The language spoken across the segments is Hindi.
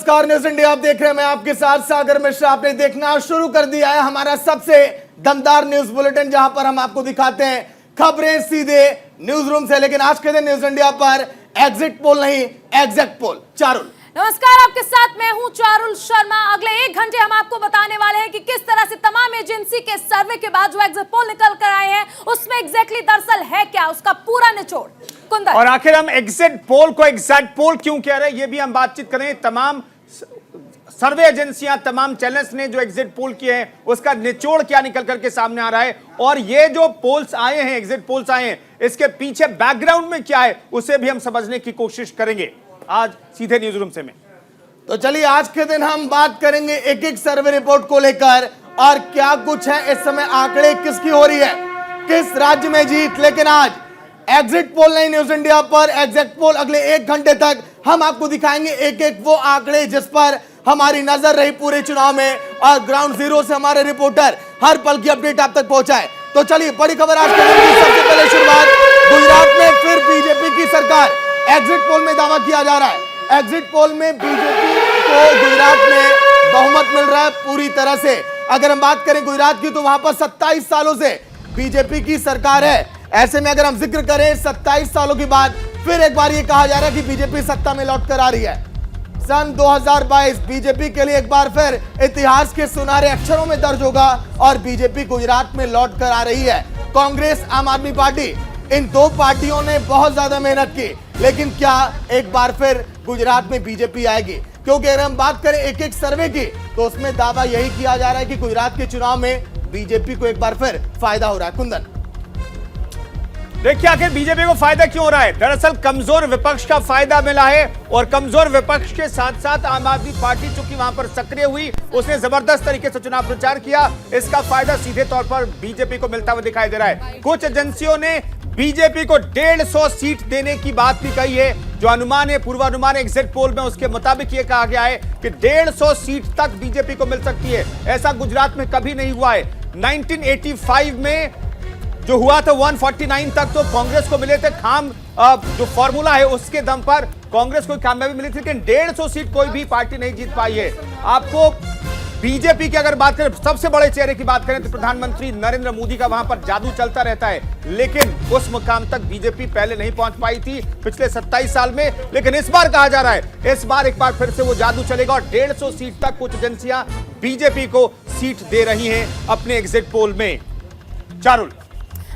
नमस्कार, न्यूज इंडिया आप देख रहे हैं। मैं आपके साथ सागर मिश्रा। आपने देखना शुरू कर दिया है हमारा सबसे दमदार न्यूज बुलेटिन, जहां पर हम आपको दिखाते हैं खबरें सीधे न्यूज रूम से। लेकिन आज के दिन न्यूज इंडिया पर एग्जिट पोल नहीं, एग्जैक्ट पोल। चारुल नमस्कार, आपके साथ मैं हूं चारुल शर्मा। अगले 1 घंटे हम आपको बताने वाले हैं कि किस तरह से तमाम एजेंसी के सर्वे के बाद जो एग्जिट पोल निकल कर आए हैं उसमें एग्जैक्टली दरअसल है क्या, उसका पूरा निचोड़। कुंदन, और आखिर हम एग्जिट पोल को एग्जैक्ट पोल क्यों कह रहे हैं, ये भी हम बातचीत करें। तमाम सर्वे एजेंसियां, तमाम चैनल्स ने जो एग्जिट पोल किए हैं उसका निचोड़ क्या निकल करके सामने आ रहा है, और ये जो पोल्स आए हैं, एग्जिट पोल्स आए हैं, इसके पीछे बैकग्राउंड में क्या है उसे भी हम समझने की कोशिश करेंगे आज सीधे न्यूज रूम से में। तो चलिए आज के दिन हम बात करेंगे एक एक सर्वे रिपोर्ट को लेकर और क्या कुछ है इस समय, आंकड़े किसकी हो रही है, किस राज्य में जीत। लेकिन आज एग्जिट पोल नहीं, न्यूज इंडिया पर एग्जैक्ट पोल। अगले 1 घंटे तक हम आपको दिखाएंगे एक एक वो आंकड़े जिस पर हमारी नजर रही पूरे चुनाव में, और ग्राउंड जीरो से हमारे रिपोर्टर हर पल की अपडेट आप तक पहुंचाए। तो चलिए बड़ी खबर आज के दिन की सबसे पहले शुरुआत। गुजरात में फिर बीजेपी की सरकार, एग्जिट पोल में दावा किया जा रहा है। एग्जिट पोल में बीजेपी को गुजरात में बहुमत मिल रहा है पूरी तरह से। अगर हम बात करें गुजरात की तो वहां पर 27 सालों से बीजेपी की सरकार है। ऐसे में अगर हम जिक्र करें 27 सालों के बाद फिर एक बार ये कहा जा रहा है कि बीजेपी सत्ता में लौट कर आ रही है। सन 2022 बीजेपी के लिए एक बार फिर इतिहास के सुनहरे अक्षरों में दर्ज होगा और बीजेपी गुजरात में लौट कर आ रही है। कांग्रेस, आम आदमी पार्टी, इन दो पार्टियों ने बहुत ज्यादा मेहनत की, लेकिन क्या एक बार फिर गुजरात में बीजेपी आएगी? क्योंकि अगर हम बात करें एक एक सर्वे की तो उसमें दावा यही किया जा रहा है कि गुजरात के चुनाव में बीजेपी को एक बार फिर फायदा हो रहा है। कुंदन, देखिए आखिर बीजेपी को फायदा क्यों हो रहा है। दरअसल कमजोर विपक्ष का फायदा मिला है, और कमजोर विपक्ष के साथ साथ आम आदमी पार्टी चूंकि वहां पर सक्रिय हुई, उसने जबरदस्त तरीके से चुनाव प्रचार किया। इसका फायदा सीधे तौर पर बीजेपी को मिलता हुआ दिखाई दे रहा है। कुछ एजेंसियों ने बीजेपी को 150 सीट देने की बात भी कही है। जो अनुमान है, पूर्वानुमान एग्जिट पोल में, उसके मुताबिक यह कहा गया है कि 150 सीट तक बीजेपी को मिल सकती है। ऐसा गुजरात में कभी नहीं हुआ है। 1985 में जो हुआ था 149 तक तो कांग्रेस को मिले थे। जो फॉर्मूला है उसके दम पर कांग्रेस को कामयाबी मिली थी, लेकिन 150 सीट कोई भी पार्टी नहीं जीत पाई है। आपको बीजेपी की अगर बात करें, सबसे बड़े चेहरे की बात करें तो प्रधानमंत्री नरेंद्र मोदी का वहां पर जादू चलता रहता है, लेकिन उस मुकाम तक बीजेपी पहले नहीं पहुंच पाई थी पिछले 27 साल में। लेकिन इस बार कहा जा रहा है इस बार एक बार फिर से वो जादू चलेगा और 150 सीट तक कुछ एजेंसियां बीजेपी को सीट दे रही हैं अपने एग्जिट पोल में। चारुल,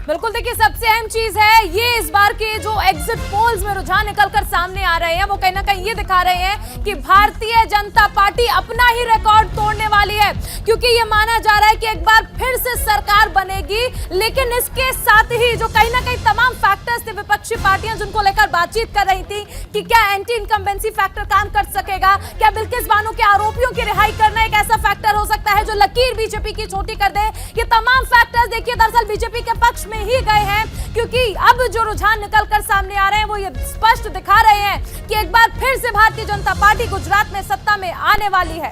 बिल्कुल देखिए, सबसे अहम चीज है ये इस बार के जो एग्जिट पोल्स में रुझान निकलकर सामने आ रहे हैं वो कहीं ना कहीं ये दिखा रहे हैं कि भारतीय जनता पार्टी अपना ही रिकॉर्ड तोड़ने वाली है, क्योंकि ये माना जा रहा है कि एक बार फिर से सरकार बनेगी। लेकिन इसके साथ ही जो कहीं ना कहीं तमाम फैक्टर्स थे, विपक्षी पार्टियां जिनको लेकर बातचीत कर रही थी कि क्या एंटी इनकम्बेंसी फैक्टर काम कर सकेगा, क्या बिल्किस बानो के आरोपियों की रिहाई करना एक ऐसा फैक्टर हो सकता है जो लकीर बीजेपी की छोटी कर दे। ये तमाम फैक्टर्स देखिए दरअसल बीजेपी के पक्ष में ही गए हैं, क्योंकि अब जो रुझान निकलकर सामने आ रहे हैं वो ये स्पष्ट दिखा रहे हैं कि एक बार फिर से भारतीय जनता पार्टी गुजरात में सत्ता में आने वाली है।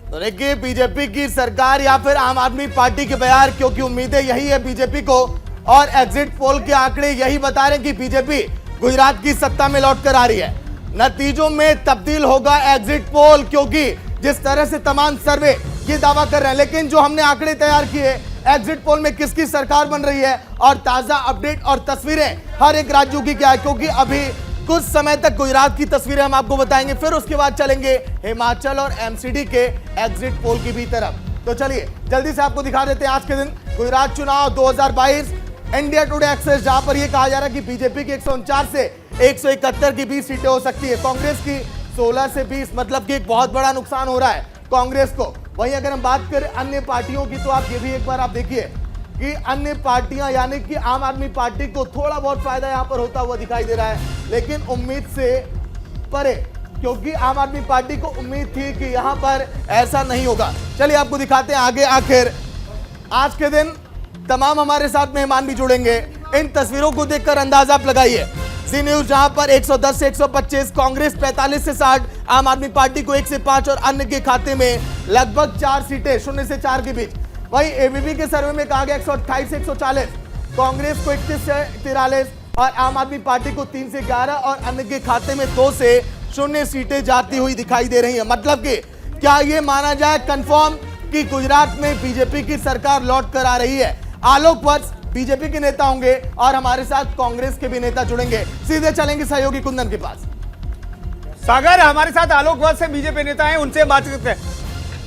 तो देखिए बीजेपी की सरकार या फिर आम आदमी पार्टी के बयार, क्योंकि उम्मीदें यही है बीजेपी को, और एग्जिट पोल के आंकड़े यही बता रहे हैं कि बीजेपी गुजरात की सत्ता में लौट कर आ रही है। नतीजों में तब्दील होगा एग्जिट पोल, क्योंकि जिस तरह से तमाम सर्वे ये दावा कर रहे हैं, लेकिन जो हमने आंकड़े तैयार किए एग्जिट पोल में किसकी सरकार बन रही है और ताजा अपडेट और तस्वीरें हर एक राज्यों की क्या है, क्योंकि अभी कुछ समय तक गुजरात की तस्वीरें हम आपको बताएंगे, फिर उसके बाद चलेंगे हिमाचल और एमसीडी के एग्जिट पोल की भी तरफ। तो चलिए जल्दी से आपको दिखा देते हैं आज के दिन गुजरात चुनाव 2022 इंडिया टुडे एक्सेस, जहां पर यह कहा जा रहा है कि बीजेपी की 149 से 171 की 20 सीटें हो सकती है, कांग्रेस की 16 से 20, मतलब कि एक बहुत बड़ा नुकसान हो रहा है कांग्रेस को। वहीं अगर हम बात करें अन्य पार्टियों की तो आप ये भी एक बार आप देखिए कि अन्य पार्टियां यानी कि आम आदमी पार्टी को थोड़ा बहुत फायदा यहां पर होता हुआ दिखाई दे रहा है, लेकिन उम्मीद से परे, क्योंकि आम आदमी पार्टी को उम्मीद थी कि यहां पर ऐसा नहीं होगा। चलिए आपको दिखाते हैं आगे। आखिर आज के दिन तमाम हमारे साथ मेहमान भी जुड़ेंगे, इन तस्वीरों को देखकर अंदाजा आप लगाइए। जी न्यूज जहां पर 110 से 125, कांग्रेस 45 से 60, आम आदमी पार्टी को 1 से 5 और अन्य के खाते में लगभग 4 सीटें 0 से 4 के बीच। वहीं एबीपी के सर्वे में कहा गया 128 से 140, कांग्रेस को 31 से 43, और आम आदमी पार्टी को 3 से 11 और अन्य के खाते में 2 से 0 सीटें जाती हुई दिखाई दे रही हैं। मतलब कि क्या ये माना जाए कंफर्म कि गुजरात में बीजेपी की सरकार लौट कर आ रही है? आलोक वत्स बीजेपी के नेता होंगे और हमारे साथ कांग्रेस के भी नेता जुड़ेंगे। सीधे चलेंगे सहयोगी कुंदन के पास। सागर, हमारे साथ आलोक वत्स से बीजेपी नेता हैं, उनसे बात करते हैं।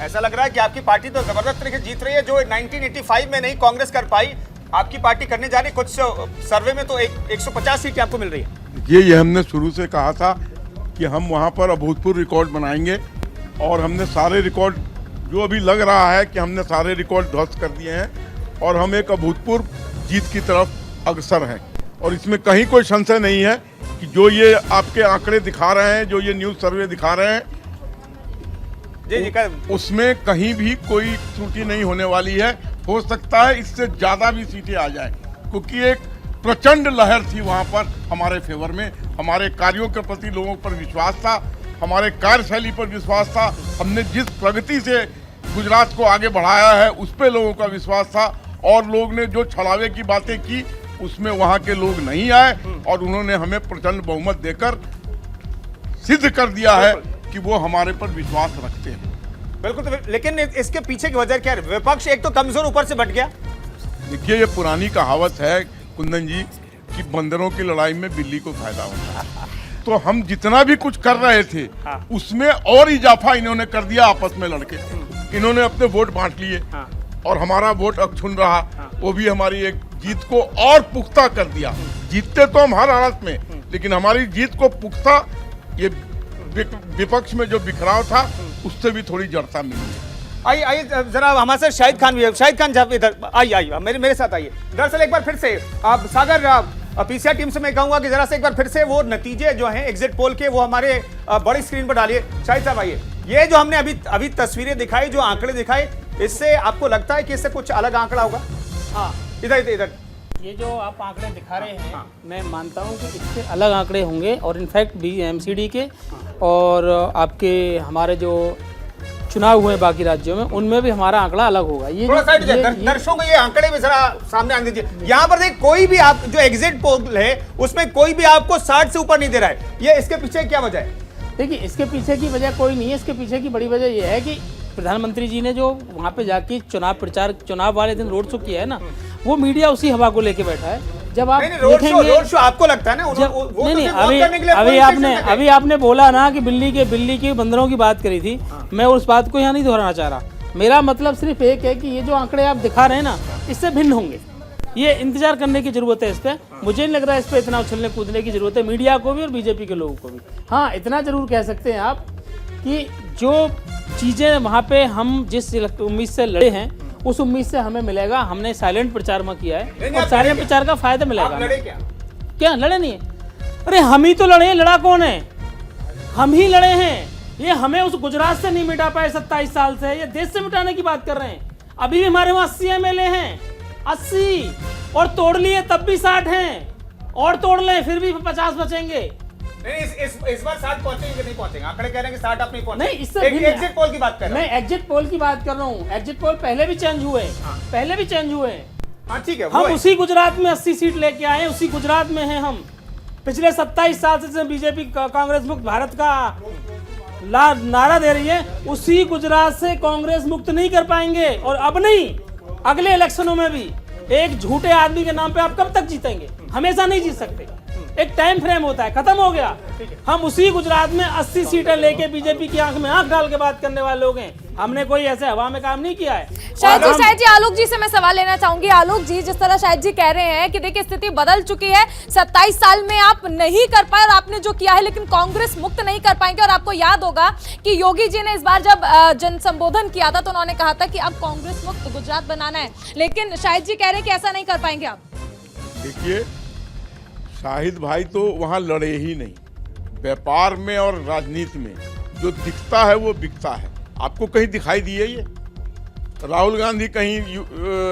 ऐसा लग रहा है कि आपकी पार्टी तो जबरदस्त तरीके से जीत रही है, जो 1985 में नहीं कांग्रेस कर पाई, आपकी पार्टी करने जा रही है। कुछ सर्वे में तो 150 सीटें आपको मिल रही है। ये हमने शुरू से कहा था कि हम वहाँ पर अभूतपूर्व रिकॉर्ड बनाएंगे और हमने सारे रिकॉर्ड, जो अभी लग रहा है कि हमने सारे रिकॉर्ड ध्वस्त कर दिए हैं और हम एक अभूतपूर्व जीत की तरफ अग्रसर हैं। और इसमें कहीं कोई संशय नहीं है कि जो ये आपके आंकड़े दिखा रहे हैं, जो ये न्यूज़ सर्वे दिखा रहे हैं, उसमें कहीं भी कोई त्रुटि नहीं होने वाली है। हो सकता है इससे ज्यादा भी सीटें आ जाए, क्योंकि एक प्रचंड लहर थी वहां पर हमारे फेवर में। हमारे कार्यों के प्रति लोगों पर विश्वास था, हमारे कार्यशैली पर विश्वास था, हमने जिस प्रगति से गुजरात को आगे बढ़ाया है उस पर लोगों का विश्वास था। और लोग ने जो छलावे की बातें की उसमें वहां के लोग नहीं आए और उन्होंने हमें प्रचंड बहुमत देकर सिद्ध कर दिया है कि वो हमारे पर विश्वास रखते हैं। बिल्कुल, तो लेकिन इसके पीछे की वजह क्या है? विपक्ष एक तो कमजोर ऊपर से बट गया। देखिए, ये पुरानी कहावत है कुंदन जी कि बंदरों की लड़ाई में बिल्ली को फायदा होता है। तो हम जितना भी कुछ कर रहे थे उसमें और इजाफा इन्होंने कर दिया आपस में लड़के। इन्होंने अपने वोट बांट लिए और हमारा वोट अक्षुण्ण रहा। वो भी हमारी एक जीत को और पुख्ता कर दिया। जीतते तो हम हर हालत में, लेकिन हमारी जीत को पुख्ता, ये विपक्ष में जो बिखराव था उससे भी थोड़ी जड़ता मिली। आइए जरा हमारे साथ शाहिद खान भी है। शाहिद खान जब इधर आइए मेरे साथ आइए। दरअसल एक बार फिर से आप सागर पीसीआर टीम से मैं कहूंगा कि जरा से एक बार फिर से वो नतीजे जो हैं एग्जिट पोल के वो हमारे बड़ी स्क्रीन पर डालिए। शाहिद साहब आइए। ये जो हमने अभी तस्वीरें दिखाई, जो आंकड़े दिखाए, इससे आपको लगता है कि इससे कुछ अलग आंकड़ा होगा? हाँ, इधर ये जो आप आंकड़े दिखा रहे हैं, मैं मानता हूँ कि इससे अलग आंकड़े होंगे और इनफैक्ट BMCD के और आपके हमारे जो चुनाव हुए बाकी राज्यों में उनमें भी हमारा आंकड़ा अलग होगा। ये थोड़ा साइड दर्शकों को ये आंकड़े भी जरा सामने आने दीजिए। यहाँ पर देख, कोई भी आप जो एग्जिट पोल है उसमें कोई भी आपको 60 से ऊपर नहीं दे रहा है। ये इसके पीछे क्या वजह है? देखिए, इसके पीछे की वजह कोई नहीं है। इसके पीछे की बड़ी वजह यह है कि प्रधानमंत्री जी ने जो वहाँ पे जाके चुनाव प्रचार, चुनाव वाले दिन रोड शो किया है ना, वो मीडिया उसी हवा को लेके बैठा है। जब आप रोड शो आपको लगता है ना, अभी आपने बोला ना कि बिल्ली के बंदरों की बात करी थी। मैं उस बात को यहाँ नहीं दोहराना चाह रहा। मेरा मतलब सिर्फ एक है कि ये जो आंकड़े आप दिखा रहे हैं ना, इससे भिन्न होंगे। ये इंतजार करने की जरूरत है इस पर। मुझे नहीं लग रहा है इस पर इतना उछलने कूदने की जरूरत है, मीडिया को भी और बीजेपी के लोगों को भी। हाँ, इतना जरूर कह सकते हैं आप कि जो चीज़ें वहाँ पे हम जिस उम्मीद से लड़े हैं उस उम्मीद से हमें मिलेगा। हमने साइलेंट प्रचार में किया है और साइलेंट प्रचार का फायदा मिलेगा। क्या लड़े नहीं है? अरे हम ही तो लड़े हैं। लड़ा कौन है? हम ही लड़े हैं। ये हमें उस गुजरात से नहीं मिटा पाए 27 साल से, ये देश से मिटाने की बात कर रहे हैं। अभी भी हमारे वहां 80 MLA हैं, 80, और तोड़ लिए तब भी 60 हैं, और तोड़ लें फिर भी 50 बचेंगे। नहीं, इस बार 60 पहुंचेंगे कि नहीं पहुंचेंगे? आंकड़े कह रहे हैं कि 60 आप नहीं पहुंचे। नहीं, इससे एग्जिट पोल की बात कर रहा हूं। मैं एग्जिट पोल की बात कर रहा हूँ। एग्जिट पोल पहले भी चेंज हुए, पहले भी चेंज हुए। हाँ, ठीक है। हम उसी गुजरात में 80 सीट लेके आए, उसी गुजरात में हैं हम। पिछले 27 साल से बीजेपी कांग्रेस मुक्त भारत का नारा दे रही है, उसी गुजरात से कांग्रेस मुक्त नहीं कर पाएंगे। और अब नहीं, अगले इलेक्शनों में भी एक झूठे आदमी के नाम पे आप कब तक जीतेंगे? हमेशा नहीं जीत सकते। एक टाइम फ्रेम होता है, खत्म हो गया। हम उसी गुजरात में 80 सीटें लेके बीजेपी की आंख में आंख डाल के बात करने वाले लोग हैं। हमने कोई ऐसे हवा में काम नहीं किया है। शायद जी आलोक जी से मैं सवाल लेना चाहूंगी। आलोक जी, जिस तरह शायद जी कह रहे हैं कि देखिए स्थिति बदल चुकी है, 27 साल में आप नहीं कर पाए और आपने जो किया है, लेकिन कांग्रेस मुक्त नहीं कर पाएंगे। और आपको याद होगा कि योगी जी ने इस बार जब जन संबोधन किया था तो उन्होंने कहा था कि अब कांग्रेस मुक्त गुजरात बनाना है, लेकिन शायद जी कह रहे हैं कि ऐसा नहीं कर पाएंगे आप। देखिए, शाहिद भाई तो वहाँ लड़े ही नहीं। व्यापार में और राजनीति में जो दिखता है वो बिकता है। आपको कहीं दिखाई दिए ये? राहुल गांधी कहीं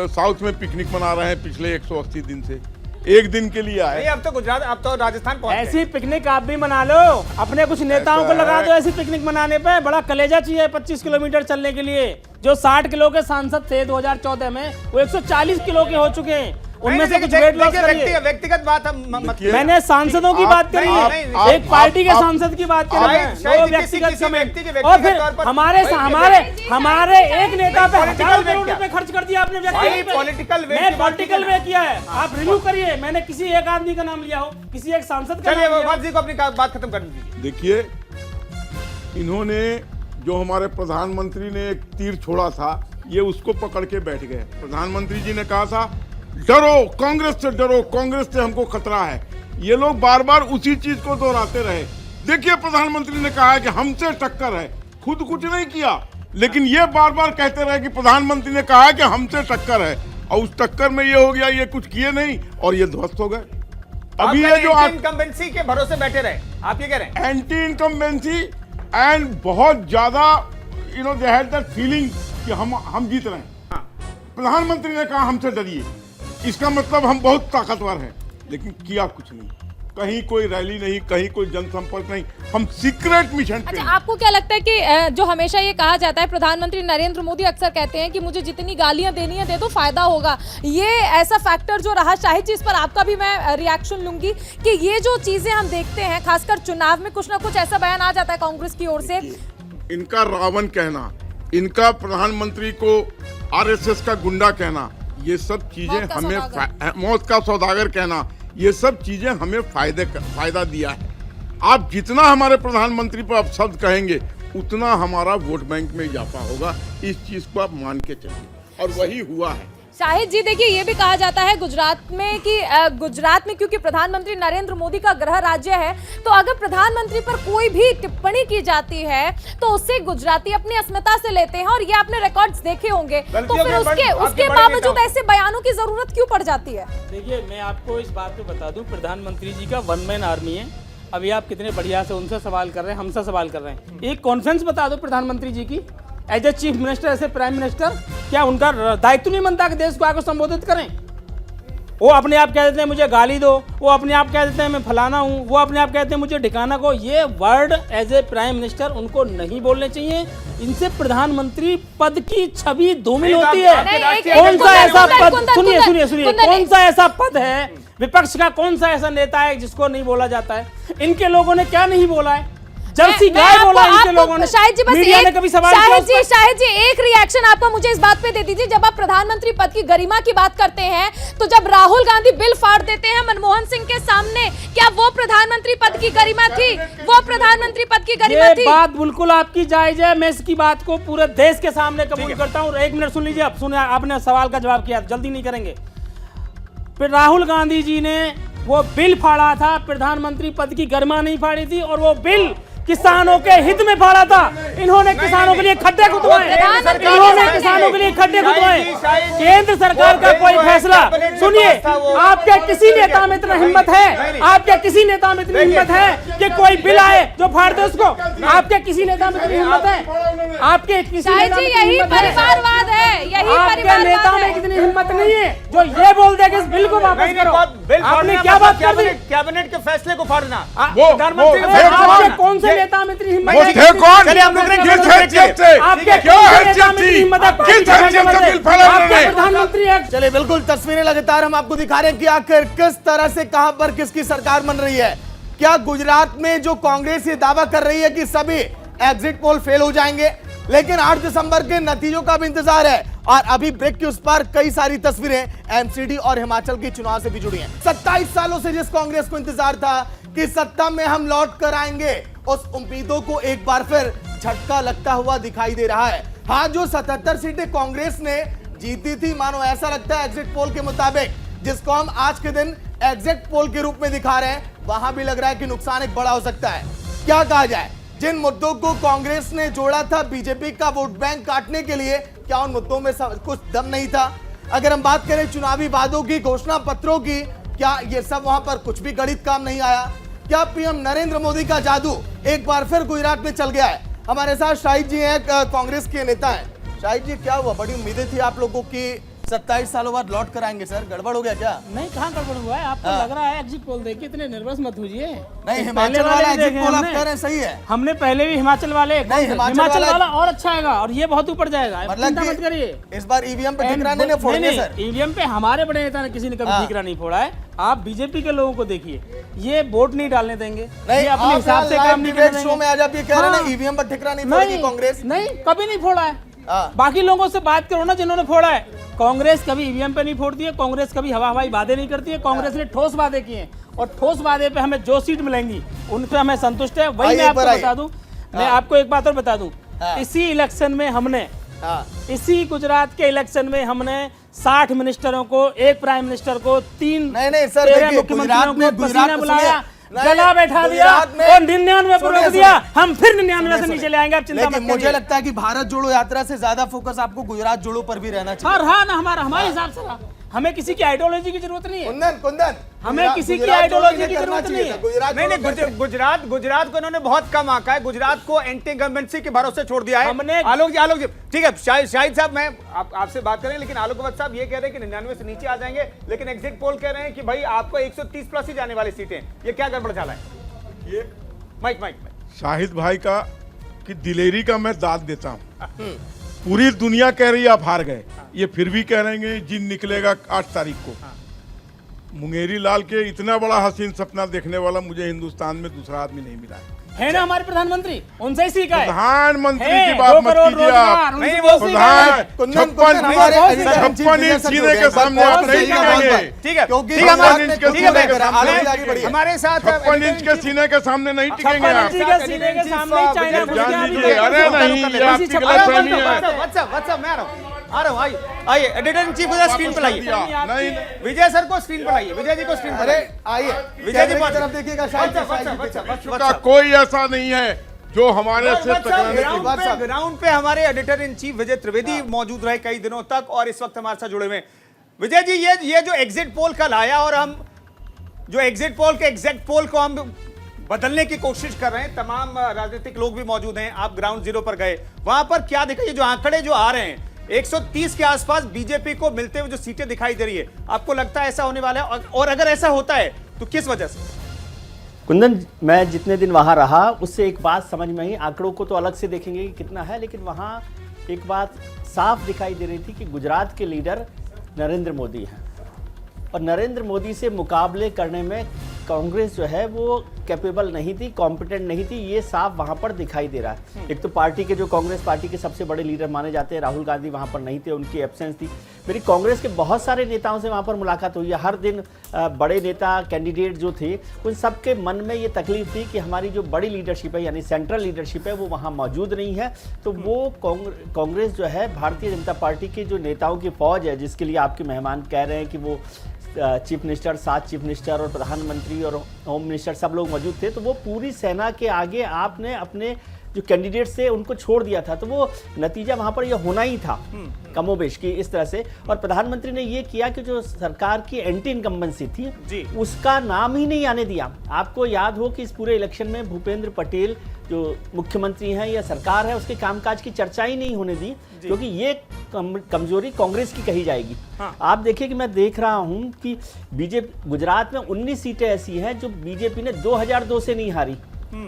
साउथ में पिकनिक मना रहे हैं पिछले 180 दिन से, एक दिन के लिए आए। अब तो गुजरात, अब तो राजस्थान पहुंच गए। ऐसी पिकनिक आप भी मना लो, अपने कुछ नेताओं को लगा दो ऐसी पिकनिक मनाने पे। बड़ा कलेजा चाहिए 25 किलोमीटर चलने के लिए। जो 60 किलो के सांसद थे 2014 में, वो 140 किलो के हो चुके हैं। उनमें से कुछ वेट लॉस करिए। व्यक्तिगत बात हम मैंने सांसदों की बात करी है, एक पार्टी के सांसद की बात करी है, वो व्यक्तिगत कमेंट। और फिर हमारे एक नेता पे हजारों करोड़ रुपए खर्च कर दिया आपने पॉलिटिकल वे पॉलिटिकल वे किया है। आप रिव्यू करिए, मैंने किसी एक आदमी का नाम लिया हो, किसी एक सांसद का नाम लिया हो। जी को अपनी बात खत्म कर दीजिए। देखिए, इन्होंने जो हमारे प्रधानमंत्री ने एक तीर छोड़ा था, ये उसको पकड़ के बैठ गए। प्रधानमंत्री जी ने कहा था डरो, कांग्रेस से डरो, कांग्रेस से हमको खतरा है। ये लोग बार बार उसी चीज को दोहराते रहे। देखिए, प्रधानमंत्री ने कहा है कि हमसे टक्कर है, खुद कुछ नहीं किया, लेकिन ये बार बार कहते रहे कि प्रधानमंत्री ने कहा है कि हमसे टक्कर है, और उस टक्कर में ये हो गया, ये कुछ किए नहीं और ये ध्वस्त हो गए। अभी ये जो इनकम्बेंसी के भरोसे बैठे रहे, आप ये कह रहे हैं एंटी इनकम्बेंसी एंड बहुत ज्यादा दे हैड दैट फीलिंग कि हम जीत रहे हैं। प्रधानमंत्री ने कहा हमसे डरिए, इसका मतलब हम बहुत ताकतवर हैं, लेकिन किया कुछ नहीं। कहीं कोई रैली नहीं, कहीं कोई जनसंपर्क नहीं, हम सीक्रेट मिशन पे। अच्छा, आपको क्या लगता है कि जो हमेशा ये कहा जाता है, प्रधानमंत्री नरेंद्र मोदी अक्सर कहते हैं कि मुझे जितनी गालियां देनी है दे दो, फायदा होगा, ये ऐसा फैक्टर जो रहा, शाहिद जी इस पर आपका भी मैं रिएक्शन लूंगी कि ये जो चीजें हम देखते हैं, खासकर चुनाव में कुछ ना कुछ ऐसा बयान आ जाता है कांग्रेस की ओर से। इनका रावण कहना, इनका प्रधानमंत्री को आरएसएस का गुंडा कहना, ये सब चीजें हमें मौत का सौदागर कहना, ये सब चीजें हमें फायदा दिया है। आप जितना हमारे प्रधानमंत्री पर आप शब्द कहेंगे, उतना हमारा वोट बैंक में इजाफा होगा। इस चीज को आप मान के चलिए, और वही हुआ है। शाहिद जी, देखिए, ये भी कहा जाता है गुजरात में क्योंकि प्रधानमंत्री नरेंद्र मोदी का गृह राज्य है, तो अगर प्रधानमंत्री पर कोई भी टिप्पणी की जाती है तो उससे गुजराती अपनी अस्मिता से लेते हैं, और ये आपने रिकॉर्ड्स देखे होंगे, तो फिर उसके बावजूद ऐसे बयानों की जरूरत क्यों पड़ जाती है? देखिए, मैं आपको इस बात पे बता दूं, प्रधानमंत्री जी का वन मैन आर्मी है। अभी आप कितने बढ़िया से उनसे सवाल कर रहे हैं, हमसे सवाल कर रहे हैं। एक कॉन्फ्रेंस बता दो प्रधानमंत्री जी की, as a chief minister, as a prime minister, क्या उनका दायित्व नहीं बनता कि देश को आगे संबोधित करें? वो अपने आप कह देते हैं मुझे गाली दो, वो अपने आप कह देते हैं मैं फलाना हूँ, वो अपने आप कहते हैं मुझे ठिकाना को। ये word as a prime minister उनको नहीं बोलने चाहिए। इनसे प्रधानमंत्री पद की छवि धूमिल होती है। कौन सा ऐसा पद, सुनिए, कौन सा ऐसा पद है, विपक्ष का कौन सा ऐसा नेता है जिसको नहीं बोला जाता है? इनके लोगों ने क्या नहीं बोला है? जर्सी गाय बोला इनके लोगों ने। शाहिद जी, बस मीडिया ने कभी सवाल किया? शाहिद जी, एक रिएक्शन आपका मुझे इस बात पे दे दीजिए। जब आप प्रधानमंत्री पद की गरिमा की बात करते हैं, तो जब राहुल गांधी बिल फाड़ देते हैं मनमोहन सिंह के सामने, क्या वो प्रधानमंत्री पद की गरिमा थी? वो प्रधानमंत्री पद की गरिमा थी? बात बिल्कुल आपकी जायज है, मैं इसकी बात को पूरे देश के सामने कबूल करता हूँ। एक मिनट सुन लीजिए, अब सुनिए, आपने सवाल का जवाब किया, जल्दी नहीं करेंगे। फिर राहुल गांधी जी ने वो बिल फाड़ा था, प्रधानमंत्री पद की गरिमा नहीं फाड़ी थी, और वो बिल किसानों के हित में फाड़ा था। इन्होंने किसानों के लिए खड्डे खुदवाए, केंद्र सरकार का कोई फैसला, सुनिए, आपके किसी नेता में इतना हिम्मत है, आपके किसी नेता में इतनी हिम्मत है कि कोई बिल आए जो फाड़ दे उसको? आपके किसी नेता में इतनी हिम्मत है? आपके किसी नेता में यही परिवारवाद है, यही आपके नेता में इतनी हिम्मत नहीं है जो ये बोल दे कि इस बिल को वापस करो। आपने क्या बात कर दी? कैबिनेट के फैसले को फाड़ना। प्रधानमंत्री कौन से नेता में इतनी हिम्मत है? चलिए, हम लोग प्रधानमंत्री है। चलिए, बिल्कुल तस्वीरें लगातार हम आपको दिखा रहे हैं कि आखिर किस तरह से कहां पर किसकी सरकार बन रही है। क्या गुजरात में जो कांग्रेस ये दावा कर रही है कि सभी एग्जिट पोल फेल हो जाएंगे, लेकिन 8 दिसंबर के नतीजों का भी इंतजार है। और अभी ब्रेक के उस पार कई सारी तस्वीरें एमसीडी और हिमाचल के चुनाव से भी जुड़ी हैं। 27 सालों से जिस कांग्रेस को इंतजार था कि सत्ता में हम लौट कर आएंगे, उस उम्मीदों को एक बार फिर झटका लगता हुआ दिखाई दे रहा है। हाँ, जो 77 सीटें कांग्रेस ने जीती थी, मानो ऐसा लगता है एग्जिट पोल के मुताबिक, जिसको हम आज के दिन एग्जिट पोल के रूप में दिखा रहे हैं, वहां भी लग रहा है कि नुकसान एक बड़ा हो सकता है। क्या कहा जाए, जिन मुद्दों को कांग्रेस ने जोड़ा था बीजेपी का वोट बैंक काटने के लिए, क्या उन मुद्दों में कुछ दम नहीं था? अगर हम बात करें चुनावी वादों की, घोषणा पत्रों की, क्या ये सब वहां पर कुछ भी गणित काम नहीं आया? क्या पीएम नरेंद्र मोदी का जादू एक बार फिर गुजरात में चल गया है? हमारे साथ शाहिद जी हैं, कांग्रेस के नेता हैं। शाहिद जी, क्या हुआ? बड़ी उम्मीदें थी आप लोगों की 27 सालों बाद लौट कर आएंगे सर, गड़बड़ हो गया क्या? नहीं, कहाँ गड़बड़ हुआ है? आपको लग रहा है एग्जिट पोल देखिए, इतने नर्वस मत होइए। नहीं, हिमाचल वाला एग्जिट पोल आप कह रहे हैं सही है। हमने पहले भी हिमाचल वाले, नहीं, हिमाचल वाला और अच्छा आएगा और ये बहुत ऊपर जाएगा, चिंता मत करिए। इस बार ईवीएम पे ठिकराने ने फोड़ेंगे सर। ईवीएम पे हमारे बड़े नेता ने किसी ने कभी ठिकरा नहीं फोड़ा है। आप बीजेपी के लोगों को देखिए, ये वोट नहीं डालने देंगे, नहीं, ये अपने हिसाब से काम नहीं करने शो में आज आप ये कह रहे हैं ईवीएम पर ठिकरा नहीं फोड़ेगी कांग्रेस। नहीं, कभी नहीं फोड़ा है। बाकी लोगों से बात करो ना जिन्होंने फोड़ा है। कांग्रेस कभी ईवीएम पे नहीं फोड़ती है, कांग्रेस कभी हवाई वादे नहीं करती है। कांग्रेस ने ठोस वादे किए हैं और ठोस वादे पे हमें जो सीट मिलेंगी उन पे हमें संतुष्ट है। वही मैं आपको बता दूं, मैं आपको एक बात और बता दूं, इसी इलेक्शन में हमने इसी गुजरात के इलेक्शन में हमने 60 मिनिस्टरों को, एक प्राइम मिनिस्टर को, 3 नहीं सर, मुख्यमंत्रियों को पसीना बुलाया, गला बैठा दिया और 99 पर रोक दिया। हम फिर 99 से नीचे ले आएंगे, आप चिंता मत करिए। मुझे लगता है कि भारत जोड़ो यात्रा से ज्यादा फोकस आपको गुजरात जोड़ो पर भी रहना चाहिए। हाँ ना, हमारे हिसाब से रहा। हमें किसी की आइडियोलॉजी की जरूरत नहीं है। कुंदन, हमें किसी की आइडियोलॉजी की जरूरत नहीं है। नहीं, गुजरात को इन्होंने बहुत कम आंका है। गुजरात को एंटी गवर्नमेंसी के भरोसे छोड़ दिया है। हमने आलोक जी ठीक है, शाहिद साहब मैं आपसे बात करें, लेकिन आलोक वत्स साहब ये कह रहे हैं कि 99 से नीचे आ जाएंगे, लेकिन एग्जिट पोल कह रहे हैं कि भाई आपको 130 प्लस ही जाने वाली सीटें। ये क्या गड़बड़ चाला है? ये माइक शाहिद भाई का कि दिलेरी का मैं दाद देता हूँ। पूरी दुनिया कह रही है आप हार गए, ये फिर भी कह रहे हैं जिन निकलेगा 8 तारीख को। मुंगेरी लाल के इतना बड़ा हसीन सपना देखने वाला मुझे हिंदुस्तान में दूसरा आदमी नहीं मिला है ना। हमारे प्रधानमंत्री, उनसे ही सीखा है। प्रधानमंत्री की बात मत कीजिए आप। नहीं, वो प्रधान 56 इंच सीने के सामने आप नहीं टिकेंगे। ठीक है, क्योंकि हमारे इंच के सीने के सामने, हमारे साथ 56 इंच के सीने के सामने नहीं टिकेंगे आप। सीने के सामने चाइना घुस गया अभी अरे नहीं, ये आपकी गलतफहमी है। व्हाट्सएप मैं आ रहा हूँ, आइए एडिटर इन चीफ स्क्रीन पर लाइए। नहीं, विजय सर को स्क्रीन पर लाइए, विजय जी को स्क्रीन पर। अरे आइए, विजय जी की तरफ देखिएगा। का कोई ऐसा नहीं है जो हमारे से टकराने की बात। ग्राउंड पे हमारे एडिटर इन चीफ विजय त्रिवेदी मौजूद रहे कई दिनों तक और इस वक्त हमारे साथ जुड़े हुए। विजय जी, ये जो एग्जिट पोल कल आया और हम जो एग्जिट पोल के एग्जैक्ट पोल को हम बदलने की कोशिश कर रहे हैं, तमाम राजनीतिक लोग भी मौजूद हैं, आप ग्राउंड जीरो पर गए, वहां पर क्या देखा? ये जो आंकड़े जो आ रहे हैं 130 के आसपास बीजेपी को मिलते हुए जो सीटें दिखाई दे रही है, आपको लगता है ऐसा होने वाला है? और अगर ऐसा होता है तो किस वजह से? कुंदन, मैं जितने दिन वहाँ रहा उससे एक बात समझ में आई। आंकड़ों को तो अलग से देखेंगे कि कितना है, लेकिन वहाँ एक बात साफ दिखाई दे रही थी कि गुजरात के लीडर नरेंद्र मोदी हैं और नरेंद्र मोदी से मुकाबले करने में कांग्रेस जो है वो कैपेबल नहीं थी, कॉम्पिटेंट नहीं थी। ये साफ वहाँ पर दिखाई दे रहा है। एक तो पार्टी के जो कांग्रेस पार्टी के सबसे बड़े लीडर माने जाते हैं राहुल गांधी वहाँ पर नहीं थे, उनकी एब्सेंस थी। मेरी कांग्रेस के बहुत सारे नेताओं से वहाँ पर मुलाकात हुई है। हर दिन बड़े नेता कैंडिडेट जो थे उन सबके मन में ये तकलीफ थी कि हमारी जो बड़ी लीडरशिप है यानी सेंट्रल लीडरशिप है वो वहाँ मौजूद नहीं है। तो वो कांग्रेस जो है भारतीय जनता पार्टी के जो नेताओं की फौज है, जिसके लिए आपके मेहमान कह रहे हैं कि वो चीफ मिनिस्टर, 7 चीफ मिनिस्टर और प्रधानमंत्री और होम मिनिस्टर सब लोग मौजूद थे, तो वो पूरी सेना के आगे आपने अपने जो कैंडिडेट्स थे उनको छोड़ दिया था। तो वो नतीजा वहाँ पर यह होना ही था कमोबेश की इस तरह से। और प्रधानमंत्री ने ये किया कि जो सरकार की एंटी इनकम्बेंसी थी उसका नाम ही नहीं आने दिया। आपको याद हो कि इस पूरे इलेक्शन में भूपेंद्र पटेल जो मुख्यमंत्री हैं या सरकार है उसके कामकाज की चर्चा ही नहीं होने दी, क्योंकि ये कमजोरी कांग्रेस की कही जाएगी। आप देखिए कि मैं देख रहा हूं कि बीजेपी गुजरात में 19 सीटें ऐसी हैं जो बीजेपी ने 2002 से नहीं हारी,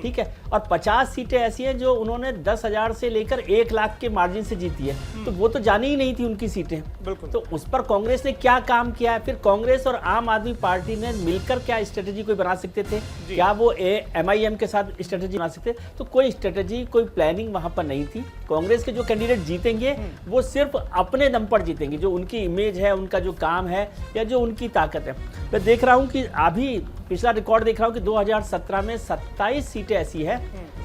ठीक है, और 50 सीटें ऐसी हैं जो उन्होंने 10,000 से लेकर 1 लाख के मार्जिन से जीती है। तो वो तो जानी ही नहीं थी उनकी सीटें। तो उस पर कांग्रेस ने क्या काम किया है? फिर कांग्रेस और आम आदमी पार्टी ने मिलकर क्या स्ट्रेटेजी कोई बना सकते थे? क्या वो MIM के साथ स्ट्रेटेजी बना सकते? तो कोई स्ट्रेटेजी, कोई प्लानिंग वहां पर नहीं थी। कांग्रेस के जो कैंडिडेट जीतेंगे वो सिर्फ अपने दम पर जीतेंगे, जो उनकी इमेज है, उनका जो काम है या जो उनकी ताकत है। मैं देख रहा हूं कि अभी पिछला रिकॉर्ड देख रहा हूं कि 2017 में 27 सीटें ऐसी है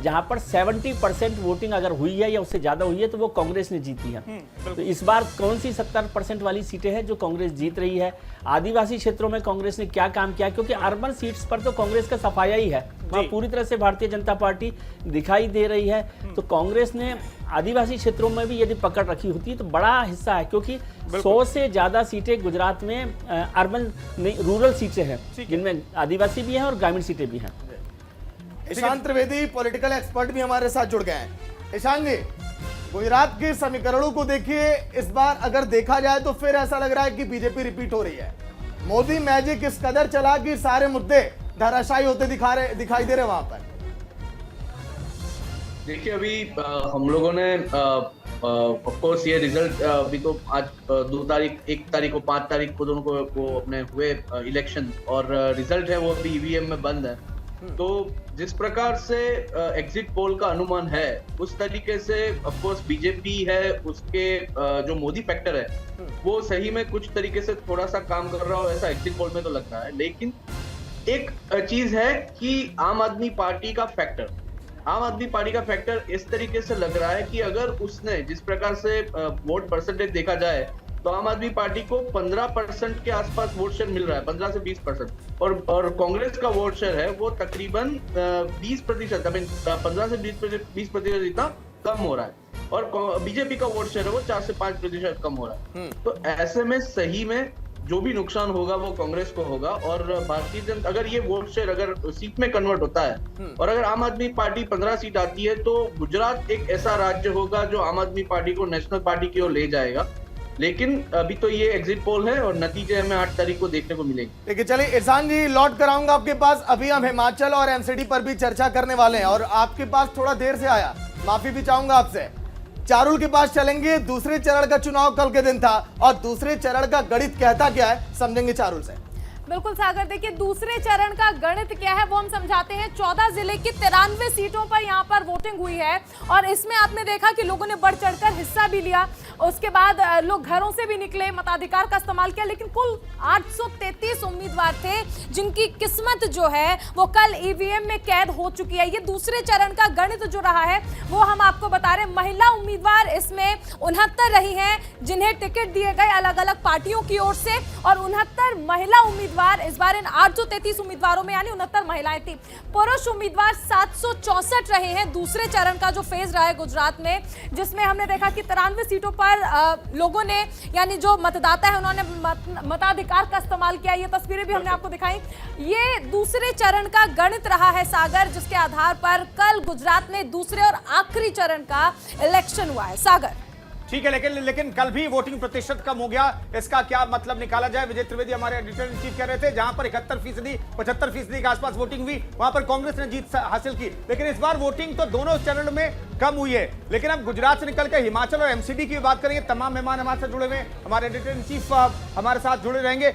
जहां पर 70% वोटिंग अगर हुई है या उससे ज्यादा हुई है तो वो कांग्रेस ने जीती है। तो इस बार कौन सी 70% वाली सीटें हैं जो कांग्रेस जीत रही है? आदिवासी क्षेत्रों में कांग्रेस ने क्या काम किया? क्योंकि अर्बन सीट्स पर तो कांग्रेस का सफाया ही है, वहाँ पूरी तरह से भारतीय जनता पार्टी दिखाई दे रही है। तो कांग्रेस ने आदिवासी क्षेत्रों में भी यदि पकड़ रखी होती तो बड़ा हिस्सा है, क्योंकि 100 से ज्यादा सीटें गुजरात में अर्बन रूरल सीटें हैं जिनमें आदिवासी भी हैं और ग्रामीण सीटें भी हैं। ईशान त्रिवेदी पॉलिटिकल एक्सपर्ट भी हमारे साथ जुड़ गए हैं। ईशान जी, गुजरात के समीकरणों को देखिए, इस बार अगर देखा जाए तो फिर ऐसा लग रहा है कि बीजेपी रिपीट हो रही है। मोदी मैजिक इस कदर चला कि सारे मुद्दे धराशायी होते दिखाई दे रहे वहां पर। देखिए अभी हम लोगों ने ऑफ कोर्स ये रिजल्ट अभी तो आज 2 तारीख 1 तारीख को 5 तारीख को दोनों को वो अपने हुए इलेक्शन और रिजल्ट है वो अभी ईवीएम में बंद है। तो जिस प्रकार से एग्जिट पोल का अनुमान है उस तरीके से ऑफ कोर्स बीजेपी है, उसके जो मोदी फैक्टर है वो सही में कुछ तरीके से थोड़ा सा काम कर रहा हो ऐसा एग्जिट पोल में तो लगता है। लेकिन एक चीज है कि आम आदमी पार्टी का फैक्टर इस तरीके से लग रहा है कि अगर उसने जिस प्रकार से वोट परसेंटेज देखा जाए तो आम आदमी पार्टी को 15% के आसपास वोट शेयर मिल रहा है, 15 से 20%, और कांग्रेस का वोट शेयर है वो तकरीबन 20%, 15 से 20% इतना कम हो रहा है, और बीजेपी का वोट शेयर है वो 4 से 5% कम हो रहा है। तो ऐसे में सही में जो भी नुकसान होगा वो कांग्रेस को होगा, और भारतीय जनता अगर ये वोट शेयर अगर सीट में कन्वर्ट होता है और अगर आम आदमी पार्टी 15 सीट आती है तो गुजरात एक ऐसा राज्य होगा जो आम आदमी पार्टी को नेशनल पार्टी की ओर ले जाएगा। लेकिन अभी तो ये एग्जिट पोल है और नतीजे हमें 8 तारीख को देखने को मिलेंगे। ठीक है, चलिए इरशान जी लौट कर आऊंगा आपके पास। अभी हम हिमाचल और एमसीडी पर भी चर्चा करने वाले हैं और आपके पास थोड़ा देर से आया, माफी भी चाहूंगा आपसे। चारुल के पास चलेंगे। दूसरे चरण का चुनाव कल के दिन था और दूसरे चरण का गणित कहता क्या है, समझेंगे चारुल से। बिल्कुल सागर, देखिए दूसरे चरण का गणित क्या है वो हम समझाते हैं। 14 जिले की 93 सीटों पर यहाँ पर वोटिंग हुई है और इसमें आपने देखा कि लोगों ने बढ़ चढ़कर हिस्सा भी लिया। उसके बाद लोग घरों से भी निकले, मताधिकार का इस्तेमाल किया, लेकिन कुल 833 उम्मीदवार थे जिनकी किस्मत जो है वो कल ईवीएम में कैद हो चुकी है। ये दूसरे चरण का गणित जो रहा है वो हम आपको बता रहे हैं। महिला उम्मीदवार इसमें 69 रही हैं जिन्हें टिकट दिए गए अलग अलग पार्टियों की ओर से, और 69 महिला उम्मीदवार इस बार इन 833 उम्मीदवारों में यानी 69 महिलाएं थी। पुरुष उम्मीदवार 764 रहे हैं दूसरे चरण का जो फेज रहा है गुजरात में, जिसमें हमने देखा कि 93 सीटों पर लोगों ने यानी जो मतदाता है उन्होंने मताधिकार का इस्तेमाल किया। ये तस्वीरें भी हमने आपको दिखाई। ये दूसरे चरण का गणित रहा है सागर, जिसके आधार पर कल गुजरात में दूसरे और आखिरी चरण का इलेक्शन हुआ है। सागर ठीक है, लेकिन कल भी वोटिंग प्रतिशत कम हो गया, इसका क्या मतलब निकाला जाए? विजय त्रिवेदी हमारे एडिटर इन चीफ कह रहे थे जहां पर 71% 75% के आसपास वोटिंग हुई वहां पर कांग्रेस ने जीत हासिल की, लेकिन इस बार वोटिंग तो दोनों चरणों में कम हुई है। लेकिन अब गुजरात से निकलकर हिमाचल और एमसीडी की बात करेंगे। तमाम मेहमान हमारे साथ जुड़े हुए हैं, हमारे एडिटर इन चीफ हमारे साथ जुड़े रहेंगे।